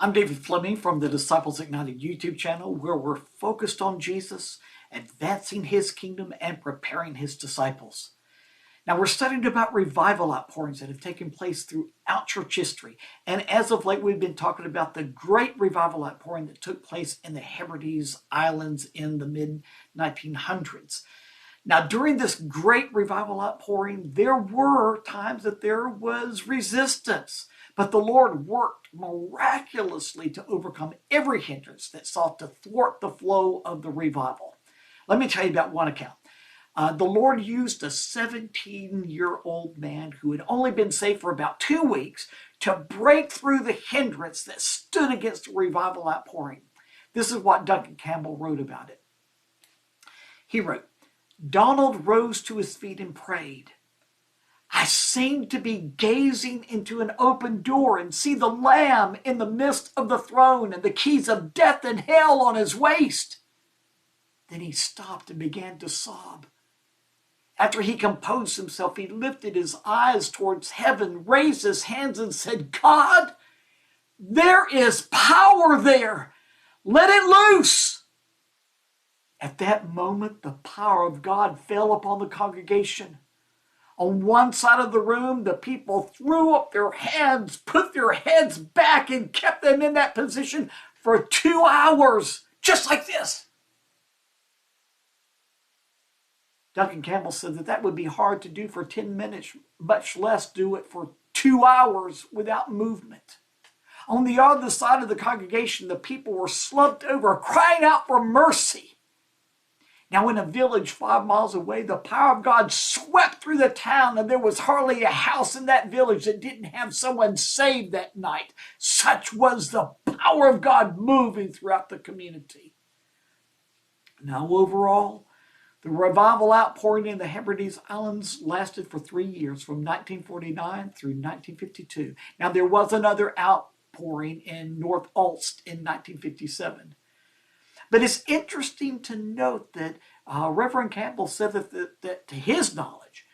I'm David Fleming from the Disciples Ignited YouTube channel, where we're focused on Jesus, advancing his kingdom, and preparing his disciples. Now, we're studying about revival outpourings that have taken place throughout church history. And as of late, we've been talking about the great revival outpouring that took place in the Hebrides Islands in the mid-1900s. Now, during this great revival outpouring, there were times that there was resistance, but the Lord worked miraculously to overcome every hindrance that sought to thwart the flow of the revival. Let me tell you about one account. The Lord used a 17-year-old man who had only been saved for about 2 weeks to break through the hindrance that stood against the revival outpouring. This is what Duncan Campbell wrote about it. He wrote, "Donald rose to his feet and prayed. I seemed to be gazing into an open door and see the Lamb in the midst of the throne and the keys of death and hell on his waist." Then he stopped and began to sob. After he composed himself, he lifted his eyes towards heaven, raised his hands and said, "God, there is power there. Let it loose." At that moment, the power of God fell upon the congregation. On one side of the room, the people threw up their hands, put their heads back, and kept them in that position for 2 hours, just like this. Duncan Campbell said that would be hard to do for 10 minutes, much less do it for 2 hours without movement. On the other side of the congregation, the people were slumped over, crying out for mercy. Now, in a village 5 miles away, the power of God swept through the town, and there was hardly a house in that village that didn't have someone saved that night. Such was the power of God moving throughout the community. Now, overall, the revival outpouring in the Hebrides Islands lasted for 3 years, from 1949 through 1952. Now, there was another outpouring in North Ulst in 1957. But it's interesting to note that Reverend Campbell said that to his knowledge,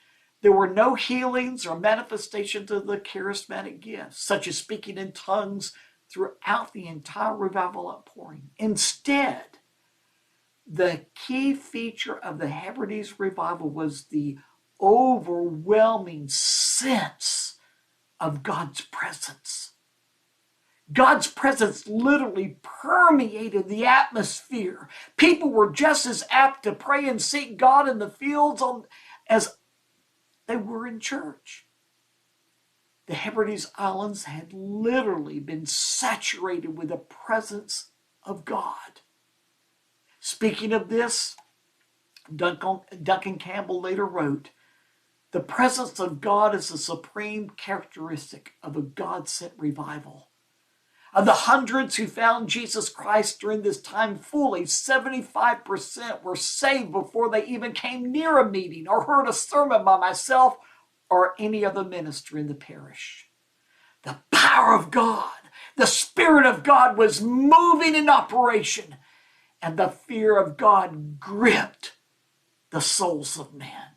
there were no healings or manifestations of the charismatic gifts, such as speaking in tongues, throughout the entire revival outpouring. Instead, the key feature of the Hebrides revival was the overwhelming sense of God's presence. God's presence literally permeated the atmosphere. People were just as apt to pray and seek God in the fields as they were in church. The Hebrides Islands had literally been saturated with the presence of God. Speaking of this, Duncan Campbell later wrote, "The presence of God is the supreme characteristic of a God-sent revival. Of the hundreds who found Jesus Christ during this time, fully 75% were saved before they even came near a meeting or heard a sermon by myself or any other minister in the parish." The power of God, the Spirit of God was moving in operation, and the fear of God gripped the souls of men.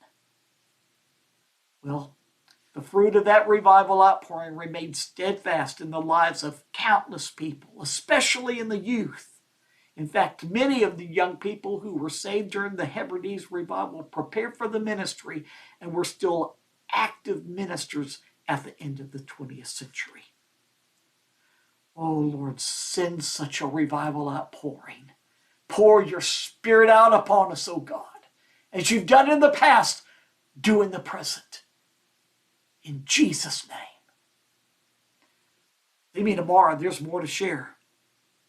Well, the fruit of that revival outpouring remained steadfast in the lives of countless people, especially in the youth. In fact, many of the young people who were saved during the Hebrides revival prepared for the ministry and were still active ministers at the end of the 20th century. Oh, Lord, send such a revival outpouring. Pour your Spirit out upon us, oh God, as you've done in the past, do in the present. In Jesus' name. Leave me tomorrow. There's more to share.